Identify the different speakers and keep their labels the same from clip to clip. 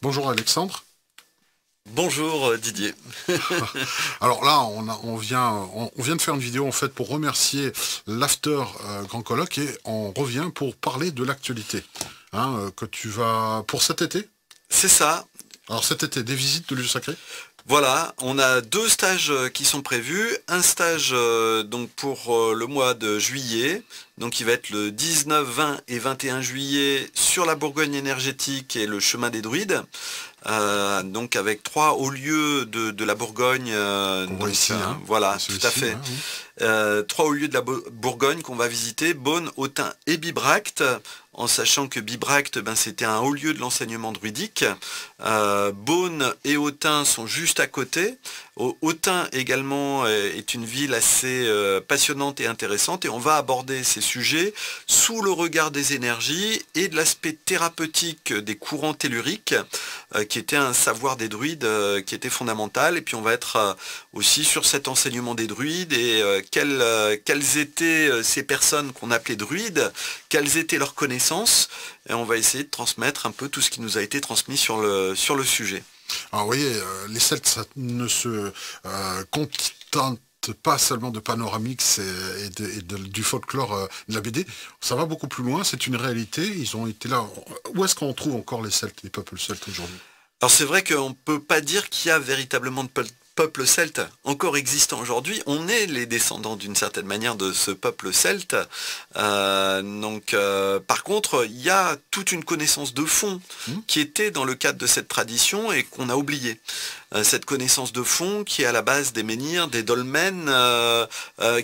Speaker 1: Bonjour Alexandre.
Speaker 2: Bonjour Didier.
Speaker 1: Alors là, on vient de faire une vidéo en fait pour remercier l'After Grand Colloque et on revient pour parler de l'actualité que tu vas pour cet été.
Speaker 2: C'est ça.
Speaker 1: Alors cet été, des visites de lieux sacrés.
Speaker 2: Voilà, on a deux stages qui sont prévus. Un stage donc pour le mois de juillet, donc qui va être le 19, 20 et 21 juillet sur la Bourgogne énergétique et le chemin des druides. Donc avec trois hauts lieux de la Bourgogne.
Speaker 1: On voit ici,
Speaker 2: voilà,
Speaker 1: c'est
Speaker 2: tout à
Speaker 1: ici,
Speaker 2: fait.
Speaker 1: oui.
Speaker 2: Trois hauts lieux de la Bourgogne qu'on va visiter, Beaune, Autun et Bibracte, en sachant que Bibracte, c'était un haut lieu de l'enseignement druidique. Beaune et Autun sont juste à côté. Autun également est une ville assez passionnante et intéressante, et on va aborder ces sujets sous le regard des énergies et de l'aspect thérapeutique des courants telluriques, qui était un savoir des druides qui était fondamental. Et puis on va être aussi sur cet enseignement des druides et quelles étaient ces personnes qu'on appelait druides, quelles étaient leurs connaissances, et on va essayer de transmettre un peu tout ce qui nous a été transmis sur le sujet.
Speaker 1: Alors vous voyez, les Celtes ça ne se contentent pas seulement de panoramiques du folklore de la BD, ça va beaucoup plus loin, c'est une réalité, ils ont été là. Où est-ce qu'on trouve encore les Celtes, les peuples celtes aujourd'hui?
Speaker 2: Alors c'est vrai qu'on ne peut pas dire qu'il y a véritablement de peuple celte encore existant aujourd'hui. On est les descendants d'une certaine manière de ce peuple celte. Par contre, il y a toute une connaissance de fond qui était dans le cadre de cette tradition et qu'on a oubliée. Cette connaissance de fond qui est à la base des menhirs, des dolmens,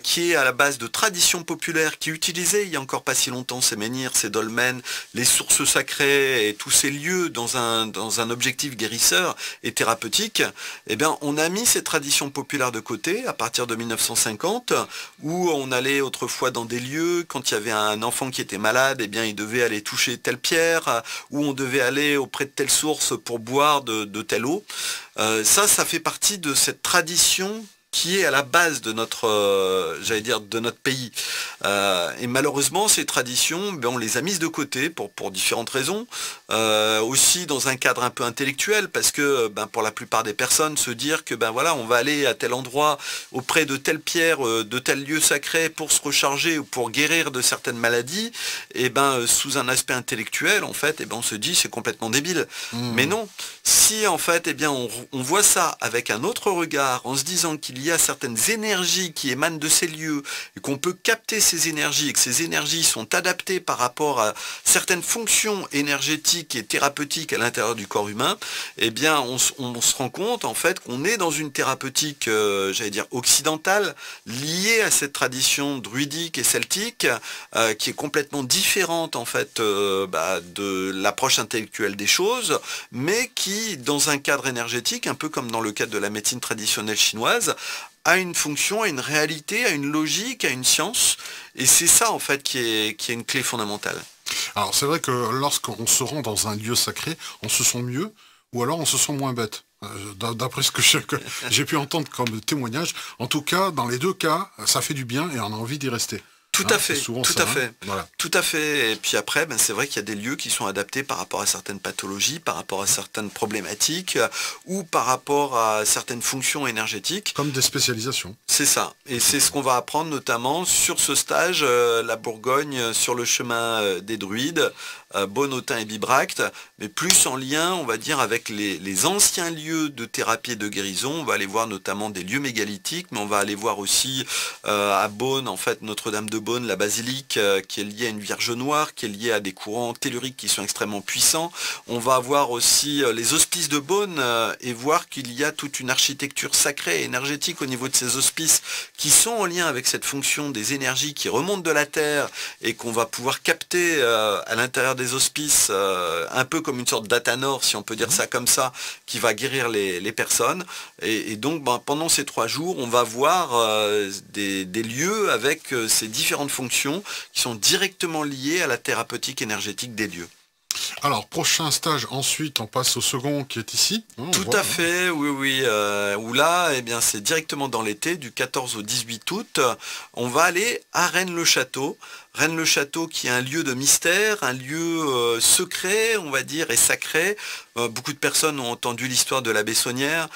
Speaker 2: qui est à la base de traditions populaires qui utilisaient il n'y a encore pas si longtemps ces menhirs, ces dolmens, les sources sacrées et tous ces lieux dans un objectif guérisseur et thérapeutique. Eh bien, on a mis ces traditions populaires de côté à partir de 1950, où on allait autrefois dans des lieux, quand il y avait un enfant qui était malade, eh bien, il devait aller toucher telle pierre, où on devait aller auprès de telle source pour boire de telle eau. Ça fait partie de cette tradition qui est à la base de notre, j'allais dire, de notre pays. Et malheureusement, ces traditions, on les a mises de côté pour différentes raisons. Aussi dans un cadre un peu intellectuel, parce que pour la plupart des personnes, se dire que voilà, on va aller à tel endroit, auprès de telle pierre, de tel lieu sacré, pour se recharger ou pour guérir de certaines maladies, et sous un aspect intellectuel, en fait, on se dit c'est complètement débile. Mais non, si en fait, on voit ça avec un autre regard, en se disant qu'il y a certaines énergies qui émanent de ces lieux et qu'on peut capter ces énergies et que ces énergies sont adaptées par rapport à certaines fonctions énergétiques et thérapeutiques à l'intérieur du corps humain, on se rend compte en fait qu'on est dans une thérapeutique, j'allais dire occidentale, liée à cette tradition druidique et celtique, qui est complètement différente en fait de l'approche intellectuelle des choses, mais qui, dans un cadre énergétique, un peu comme dans le cadre de la médecine traditionnelle chinoise, a une fonction, a une réalité, a une logique, a une science, et c'est ça en fait qui est une clé fondamentale.
Speaker 1: Alors c'est vrai que lorsqu'on se rend dans un lieu sacré, on se sent mieux ou alors on se sent moins bête. D'après ce que j'ai pu entendre comme témoignage, en tout cas, dans les deux cas, ça fait du bien et on a envie d'y rester.
Speaker 2: Tout à fait,
Speaker 1: Souvent
Speaker 2: tout
Speaker 1: ça,
Speaker 2: à fait,
Speaker 1: voilà.
Speaker 2: tout à fait. Et puis après, c'est vrai qu'il y a des lieux qui sont adaptés par rapport à certaines pathologies, par rapport à certaines problématiques, ou par rapport à certaines fonctions énergétiques.
Speaker 1: Comme des spécialisations.
Speaker 2: C'est ça. Et c'est ce qu'on va apprendre notamment sur ce stage, la Bourgogne, sur le chemin des druides, Beaune, Autun et Bibracte, mais plus en lien, on va dire, avec les anciens lieux de thérapie et de guérison. On va aller voir notamment des lieux mégalithiques, mais on va aller voir aussi à Beaune, en fait, Notre-Dame de Beaune, la basilique qui est liée à une Vierge Noire, qui est liée à des courants telluriques qui sont extrêmement puissants. On va voir aussi les hospices de Beaune et voir qu'il y a toute une architecture sacrée et énergétique au niveau de ces hospices qui sont en lien avec cette fonction des énergies qui remontent de la terre et qu'on va pouvoir capter à l'intérieur des hospices, un peu comme une sorte d'Athanor, si on peut dire ça comme ça, qui va guérir les personnes. Et donc pendant ces 3 jours, on va voir des lieux avec ces différentes fonctions qui sont directement liées à la thérapeutique énergétique des lieux.
Speaker 1: Alors, prochain stage, ensuite, on passe au second qui est ici.
Speaker 2: Tout à fait, oui, oui. Où là, c'est directement dans l'été, du 14 au 18 août. On va aller à Rennes-le-Château. Rennes-le-Château qui est un lieu de mystère, un lieu secret, on va dire, et sacré. Beaucoup de personnes ont entendu l'histoire de l'abbé Saunière,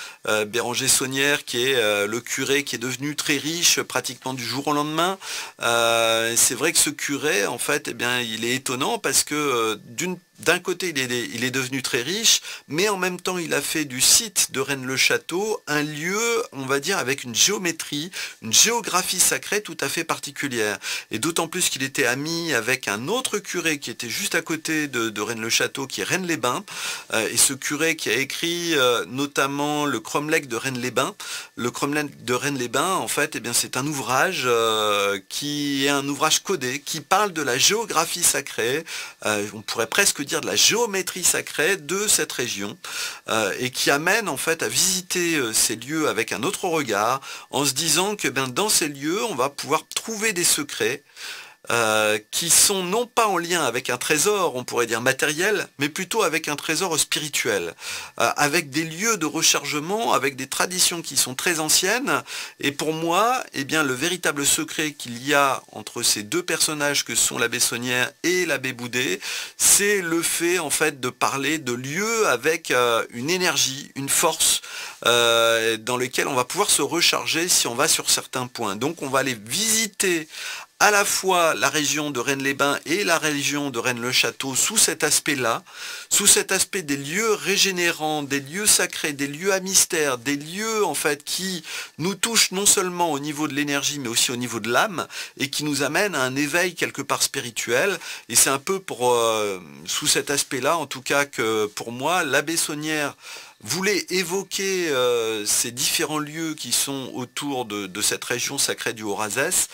Speaker 2: Béranger Saunière, qui est le curé qui est devenu très riche pratiquement du jour au lendemain. C'est vrai que ce curé, en fait, eh bien, il est étonnant parce que d'un côté, il est devenu très riche, mais en même temps, il a fait du site de Rennes-le-Château un lieu, on va dire, avec une géométrie, une géographie sacrée tout à fait particulière. Et d'autant plus qu'il était ami avec un autre curé qui était juste à côté de Rennes-le-Château, qui est Rennes-les-Bains. Et ce curé qui a écrit notamment le cromlech de Rennes-les-Bains. Le cromlech de Rennes-les-Bains, en fait, eh bien, c'est un ouvrage qui est un ouvrage codé, qui parle de la géographie sacrée, on pourrait presque dire de la géométrie sacrée de cette région, et qui amène en fait à visiter ces lieux avec un autre regard, en se disant que dans ces lieux, on va pouvoir trouver des secrets, qui sont non pas en lien avec un trésor, on pourrait dire matériel, mais plutôt avec un trésor spirituel, avec des lieux de rechargement, avec des traditions qui sont très anciennes. Et pour moi, eh bien, le véritable secret qu'il y a entre ces deux personnages que sont l'abbé Saunière et l'abbé Boudet, c'est le fait en fait de parler de lieux avec une énergie, une force, dans lequel on va pouvoir se recharger si on va sur certains points. Donc on va aller visiter à la fois la région de Rennes-les-Bains et la région de Rennes-le-Château sous cet aspect-là, sous cet aspect des lieux régénérants, des lieux sacrés, des lieux à mystère, des lieux en fait qui nous touchent non seulement au niveau de l'énergie mais aussi au niveau de l'âme et qui nous amènent à un éveil quelque part spirituel. Et c'est un peu sous cet aspect-là en tout cas que pour moi l'abbé Saunière voulait évoquer ces différents lieux qui sont autour de cette région sacrée du Haut-Razès,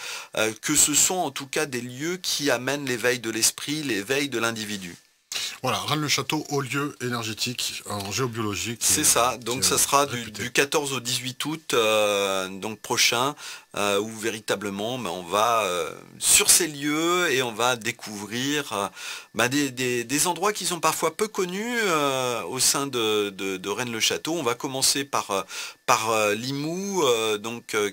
Speaker 2: que ce sont en tout cas des lieux qui amènent l'éveil de l'esprit, l'éveil de l'individu.
Speaker 1: Voilà, Rennes-le-Château, haut lieu énergétique en géobiologie.
Speaker 2: C'est ça, donc ça sera du 14 au 18 août donc prochain, où véritablement on va sur ces lieux et on va découvrir des endroits qui sont parfois peu connus au sein de Rennes-le-Château. On va commencer par Limoux,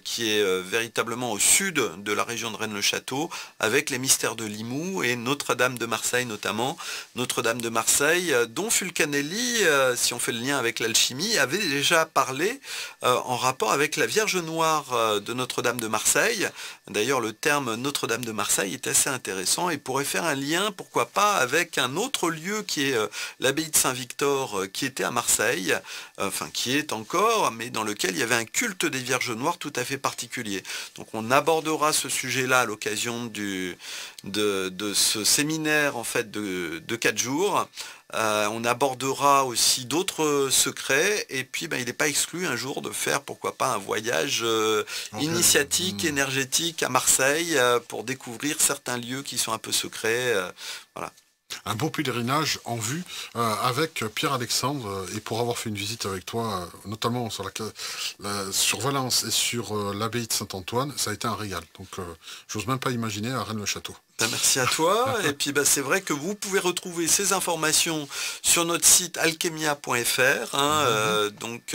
Speaker 2: qui est véritablement au sud de la région de Rennes-le-Château, avec les mystères de Limoux et Notre-Dame de Marseille notamment. Notre-Dame de Marseille, dont Fulcanelli, si on fait le lien avec l'alchimie, avait déjà parlé en rapport avec la Vierge Noire de Notre-Dame de Marseille. D'ailleurs, le terme Notre-Dame de Marseille est assez intéressant et pourrait faire un lien, pourquoi pas, avec un autre lieu qui est l'abbaye de Saint-Victor, qui était à Marseille, enfin qui est encore, mais dans lequel il y avait un culte des Vierges Noires tout à fait particulier. Donc on abordera ce sujet-là à l'occasion de ce séminaire en fait de 4 jours. On abordera aussi d'autres secrets et puis il n'est pas exclu un jour de faire pourquoi pas un voyage initiatique, énergétique à Marseille pour découvrir certains lieux qui sont un peu secrets. Voilà.
Speaker 1: Un beau pèlerinage en vue avec Pierre-Alexandre et pour avoir fait une visite avec toi, notamment sur Valence et sur l'abbaye de Saint-Antoine, ça a été un régal. Donc j'ose même pas imaginer à Rennes-le-Château.
Speaker 2: Merci à toi. Et puis c'est vrai que vous pouvez retrouver ces informations sur notre site alchemia.fr,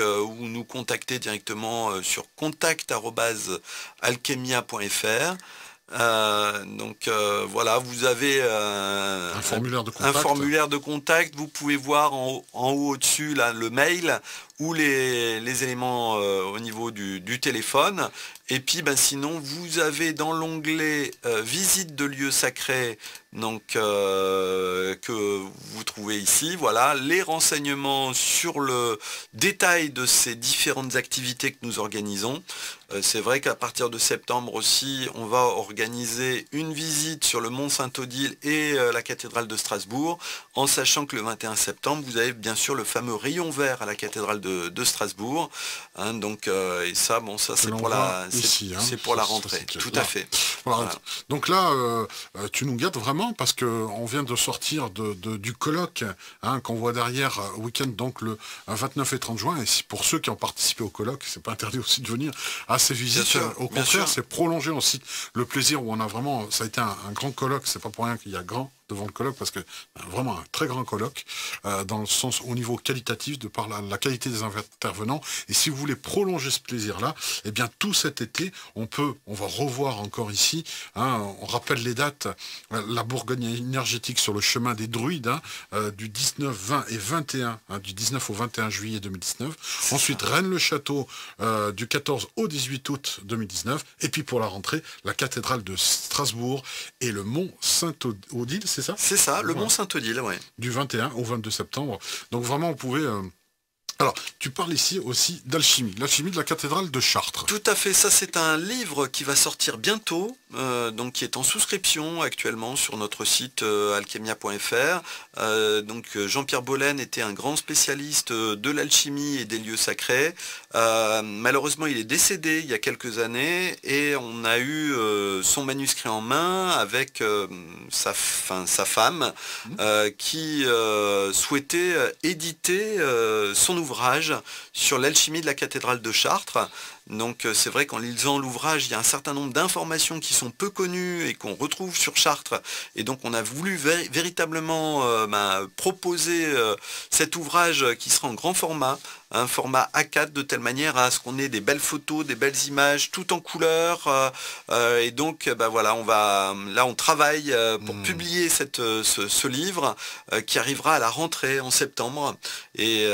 Speaker 2: ou nous contacter directement sur contact@alchemia.fr. Voilà, vous avez
Speaker 1: un formulaire de contact.
Speaker 2: Un formulaire de contact. Vous pouvez voir en haut au-dessus là le mail ou les éléments au niveau du téléphone. Et puis sinon vous avez dans l'onglet visite de lieux sacrés que vous trouvez ici, voilà, les renseignements sur le détail de ces différentes activités que nous organisons. C'est vrai qu'à partir de septembre aussi, on va organiser une visite sur le Mont Saint-Odile et la cathédrale de Strasbourg, en sachant que le 21 septembre, vous avez bien sûr le fameux rayon vert à la cathédrale de Strasbourg. Et ça, c'est pour la rentrée. Tout à fait.
Speaker 1: Voilà. Donc là, tu nous gâtes vraiment parce qu'on vient de sortir du colloque qu'on voit derrière week-end, donc le 29 et 30 juin. Et pour ceux qui ont participé au colloque, c'est pas interdit aussi de venir à ces visites. Au contraire, c'est prolonger aussi le plaisir où on a vraiment, ça a été un grand colloque, c'est pas pour rien qu'il y a grand devant le colloque parce que vraiment un très grand colloque dans le sens au niveau qualitatif de par la qualité des intervenants. Et si vous voulez prolonger ce plaisir-là, eh bien tout cet été, on va revoir encore ici. On rappelle les dates. La Bourgogne énergétique sur le chemin des druides du 19, 20 et 21, du 19 au 21 juillet 2019. Ensuite Rennes-le-Château du 14 au 18 août 2019. Et puis pour la rentrée, la cathédrale de Strasbourg et le mont Saint-Odile, c'est ça?
Speaker 2: C'est ça, le mont Saint-Odile, oui.
Speaker 1: Du 21 au 22 septembre. Donc vraiment, vous pouvez... Alors, tu parles ici aussi d'alchimie, l'alchimie de la cathédrale de Chartres.
Speaker 2: Tout à fait, ça c'est un livre qui va sortir bientôt, donc qui est en souscription actuellement sur notre site alchemia.fr. Donc Jean-Pierre Bollen était un grand spécialiste de l'alchimie et des lieux sacrés. Malheureusement, il est décédé il y a quelques années et on a eu son manuscrit en main avec sa femme qui souhaitait éditer son ouvrage sur l'alchimie de la cathédrale de Chartres. Donc c'est vrai qu'en lisant l'ouvrage, il y a un certain nombre d'informations qui sont peu connues et qu'on retrouve sur Chartres. Et donc on a voulu véritablement proposer cet ouvrage qui sera en grand format, un format A4 de telle manière à ce qu'on ait des belles photos, des belles images, tout en couleur. Et donc voilà, on travaille pour publier ce livre qui arrivera à la rentrée en septembre. Et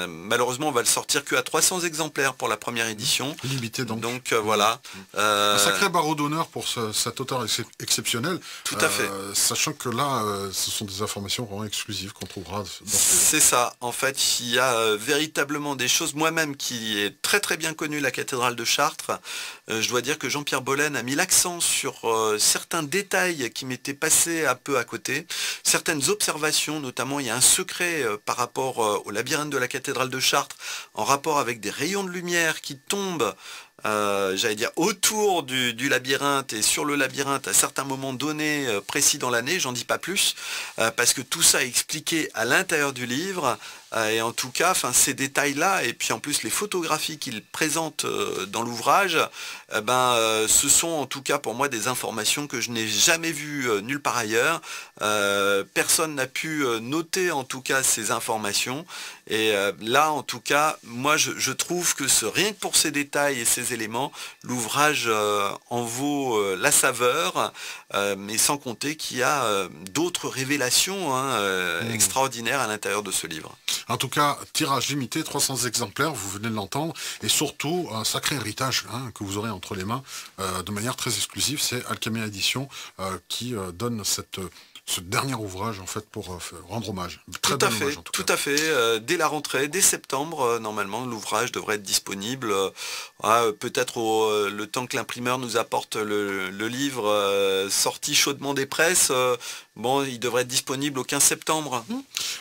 Speaker 2: malheureusement, on va le sortir qu'à 300 exemplaires pour la première édition.
Speaker 1: Limité donc.
Speaker 2: Donc voilà.
Speaker 1: Un sacré barreau d'honneur pour cet auteur exceptionnel.
Speaker 2: Tout à fait.
Speaker 1: Sachant que là, ce sont des informations vraiment exclusives qu'on trouvera dans
Speaker 2: C'est ça. En fait, il y a véritablement des choses. Moi-même, qui est très très bien connu la cathédrale de Chartres, je dois dire que Jean-Pierre Bollen a mis l'accent sur certains détails qui m'étaient passés un peu à côté. Certaines observations, notamment il y a un secret par rapport au labyrinthe de la cathédrale de Chartres, en rapport avec des rayons de lumière qui tombent j'allais dire autour du labyrinthe et sur le labyrinthe à certains moments donnés précis dans l'année, j'en dis pas plus, parce que tout ça est expliqué à l'intérieur du livre. Et en tout cas, ces détails-là, et puis en plus les photographies qu'il présente dans l'ouvrage, ce sont en tout cas pour moi des informations que je n'ai jamais vues nulle part ailleurs. Personne n'a pu noter en tout cas ces informations. Et là, en tout cas, moi je trouve que rien que pour ces détails et ces éléments, l'ouvrage en vaut la saveur, mais sans compter qu'il y a d'autres révélations extraordinaires à l'intérieur de ce livre.
Speaker 1: En tout cas, tirage limité, 300 exemplaires, vous venez de l'entendre, et surtout un sacré héritage que vous aurez entre les mains de manière très exclusive. C'est Alchemia Édition qui donne ce dernier ouvrage en fait pour rendre hommage.
Speaker 2: Très bel hommage en tout cas. Tout à fait. Dès la rentrée, dès septembre, normalement, l'ouvrage devrait être disponible. Peut-être le temps que l'imprimeur nous apporte le livre sorti chaudement des presses. Il devrait être disponible au 15 septembre.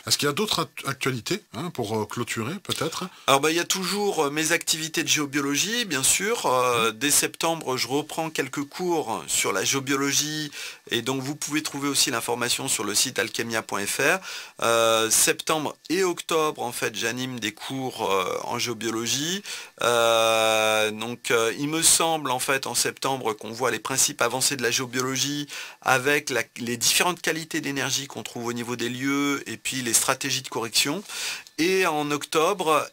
Speaker 1: Est-ce qu'il y a d'autres actualités pour clôturer peut-être?
Speaker 2: Alors il y a toujours mes activités de géobiologie, bien sûr. Dès septembre, je reprends quelques cours sur la géobiologie et donc vous pouvez trouver aussi l'information sur le site alchemia.fr. Septembre et octobre, en fait, j'anime des cours en géobiologie. Il me semble en fait en septembre qu'on voit les principes avancés de la géobiologie avec les différentes qualités d'énergie qu'on trouve au niveau des lieux et puis les stratégies de correction. Et en octobre,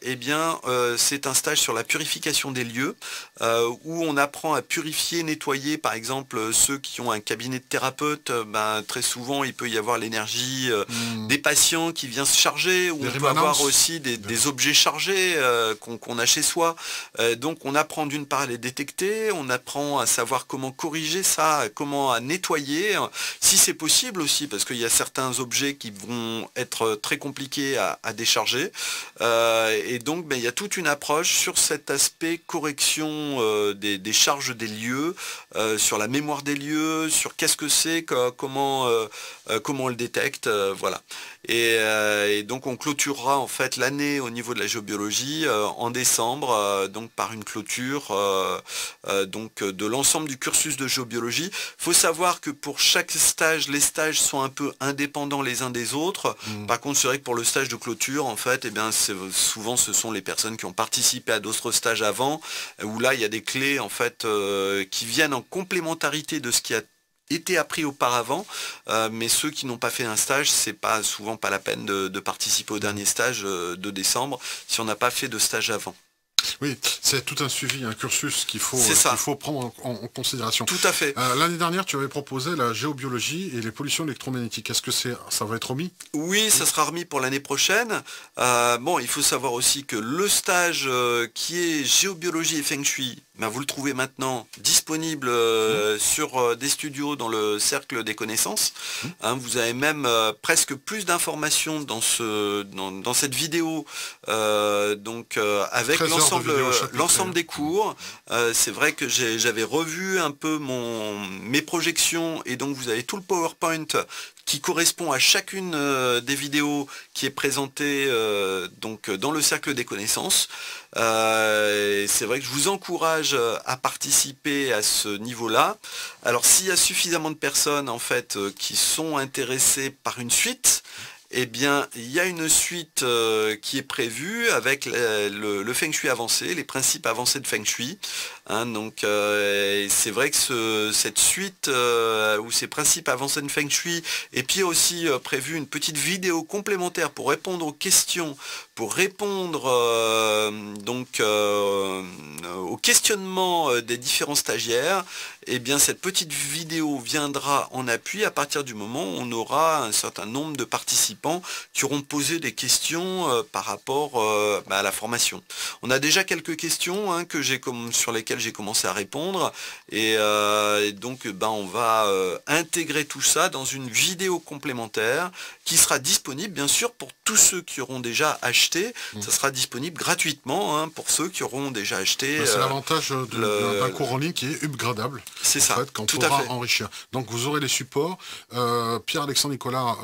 Speaker 2: c'est un stage sur la purification des lieux, où on apprend à purifier, nettoyer, par exemple, ceux qui ont un cabinet de thérapeute. Très souvent, il peut y avoir l'énergie des patients qui vient se charger, ou on peut avoir aussi des objets chargés qu'on a chez soi. Donc on apprend d'une part à les détecter, on apprend à savoir comment corriger ça, comment à nettoyer, si c'est possible aussi, parce qu'il y a certains objets qui vont être très compliqués à décharger. Et donc il y a toute une approche sur cet aspect correction des charges des lieux, sur la mémoire des lieux, sur qu'est-ce que c'est, comment on le détecte, voilà. Et donc on clôturera en fait l'année au niveau de la géobiologie en décembre, donc par une clôture de l'ensemble du cursus de géobiologie. Il faut savoir que pour chaque stage, les stages sont un peu indépendants les uns des autres. Par contre, c'est vrai que pour le stage de clôture, en fait, souvent ce sont les personnes qui ont participé à d'autres stages avant, où là il y a des clés en fait qui viennent en complémentarité de ce qui a été appris auparavant, mais ceux qui n'ont pas fait un stage, c'est souvent pas la peine de participer au dernier stage de décembre si on n'a pas fait de stage avant.
Speaker 1: Oui, c'est tout un suivi, un cursus qu'il faut, prendre en considération.
Speaker 2: Tout à fait.
Speaker 1: L'année dernière, tu avais proposé la géobiologie et les pollutions électromagnétiques. Est-ce que ça va être remis?
Speaker 2: Oui, ça sera remis pour l'année prochaine. Bon, il faut savoir aussi que le stage qui est géobiologie et feng shui, ben, vous le trouvez maintenant disponible sur des studios dans le cercle des connaissances. Hein, vous avez même presque plus d'informations dans cette vidéo, avec l'ensemble des cours. C'est vrai que j'avais revu un peu mes projections et donc vous avez tout le PowerPoint qui correspond à chacune des vidéos qui est présentée donc dans le cercle des connaissances. C'est vrai que je vous encourage à participer à ce niveau-là. Alors s'il y a suffisamment de personnes en fait qui sont intéressées par une suite, eh bien, il y a une suite qui est prévue avec le Feng Shui avancé, les principes avancés de Feng Shui. Hein, donc, c'est vrai que cette suite ou ces principes avancés de Feng Shui, et puis aussi prévu une petite vidéo complémentaire pour répondre aux questions, pour répondre au questionnement des différents stagiaires. Eh bien, cette petite vidéo viendra en appui à partir du moment où on aura un certain nombre de participants qui auront posé des questions par rapport à la formation. On a déjà quelques questions sur lesquelles j'ai commencé à répondre et donc on va intégrer tout ça dans une vidéo complémentaire qui sera disponible bien sûr pour tous ceux qui auront déjà acheté. Ça sera disponible gratuitement pour ceux qui auront déjà acheté.
Speaker 1: C'est l'avantage d'un cours en ligne qui est upgradable.
Speaker 2: C'est ça,
Speaker 1: qu'on pourra enrichir. Donc vous aurez les supports. Pierre-Alexandre Nicolas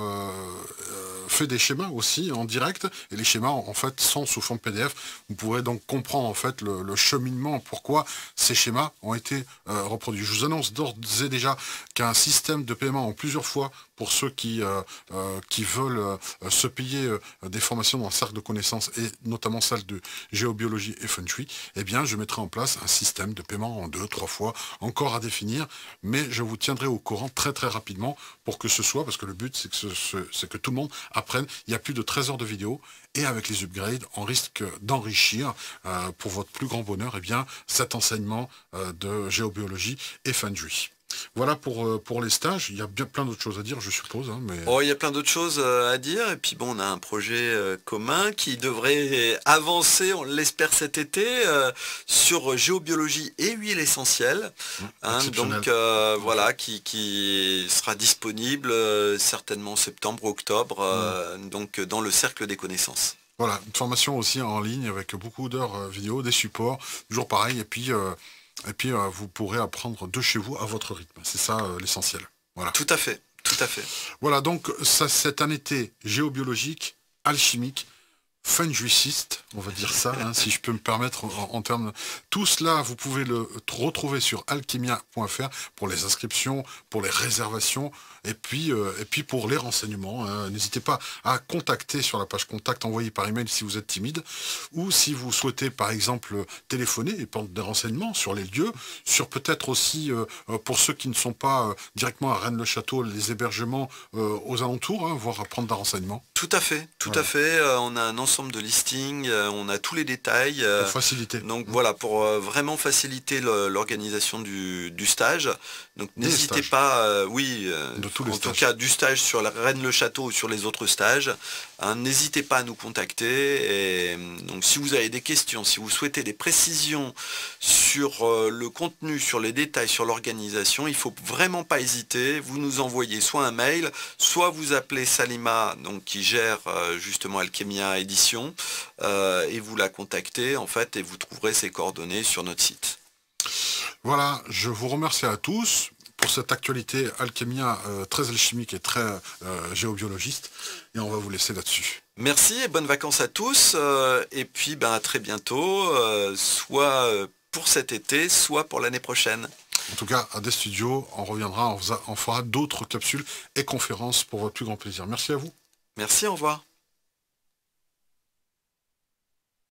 Speaker 1: fait des schémas aussi en direct et les schémas en fait sont sous forme PDF. Vous pourrez donc comprendre en fait le cheminement, pourquoi ces schémas ont été reproduits. Je vous annonce d'ores et déjà qu'un système de paiement en plusieurs fois pour ceux qui veulent se payer des formations dans le cercle de connaissances et notamment celle de géobiologie et feng shui, eh bien je mettrai en place un système de paiement en 2-3 fois, encore à définir, mais je vous tiendrai au courant très rapidement pour que ce soit, parce que le but c'est que tout le monde apprenne. Il y a plus de 13 heures de vidéo et avec les upgrades, on risque d'enrichir pour votre plus grand bonheur cet enseignement de géobiologie et feng shui. Voilà pour les stages. Il y a bien plein d'autres choses à dire, je suppose. Mais...
Speaker 2: Oh, il y a plein d'autres choses à dire. Et puis bon, on a un projet commun qui devrait avancer, on l'espère cet été, sur géobiologie et huile essentielle. Donc voilà, qui sera disponible certainement septembre, octobre, donc dans le cercle des connaissances.
Speaker 1: Voilà, une formation aussi en ligne avec beaucoup d'heures vidéo, des supports, toujours pareil. Et puis, vous pourrez apprendre de chez vous à votre rythme. C'est ça l'essentiel. Voilà.
Speaker 2: Tout à fait, tout à fait.
Speaker 1: Voilà, donc c'est un été géobiologique, alchimique, feng shuiiste, on va dire ça, si je peux me permettre en termes... Tout cela, vous pouvez le retrouver sur alchimia.fr pour les inscriptions, pour les réservations, et puis pour les renseignements. N'hésitez pas à contacter sur la page contact envoyée par email si vous êtes timide, ou si vous souhaitez par exemple téléphoner et prendre des renseignements sur les lieux, sur peut-être aussi, pour ceux qui ne sont pas directement à Rennes-le-Château, les hébergements aux alentours, voire à prendre des renseignements.
Speaker 2: Tout à fait, tout à fait. On a un ensemble de listings, on a tous les détails.
Speaker 1: Pour faciliter.
Speaker 2: Donc voilà, pour vraiment faciliter l'organisation du stage. Donc n'hésitez pas, en tout cas du stage sur la Rennes-le-Château ou sur les autres stages, n'hésitez pas à nous contacter. Et donc si vous avez des questions, si vous souhaitez des précisions sur le contenu, sur les détails, sur l'organisation, il ne faut vraiment pas hésiter. Vous nous envoyez soit un mail, soit vous appelez Salima, donc qui gère justement Alchimia Édition, et vous la contactez en fait et vous trouverez ses coordonnées sur notre site.
Speaker 1: Voilà, je vous remercie à tous pour cette actualité Alchimia très alchimique et très géobiologiste, et on va vous laisser là-dessus.
Speaker 2: Merci et bonnes vacances à tous, et puis à très bientôt, soit pour cet été, soit pour l'année prochaine.
Speaker 1: En tout cas, à des studios, on reviendra, on fera d'autres capsules et conférences pour votre plus grand plaisir. Merci à vous.
Speaker 2: Merci, au revoir.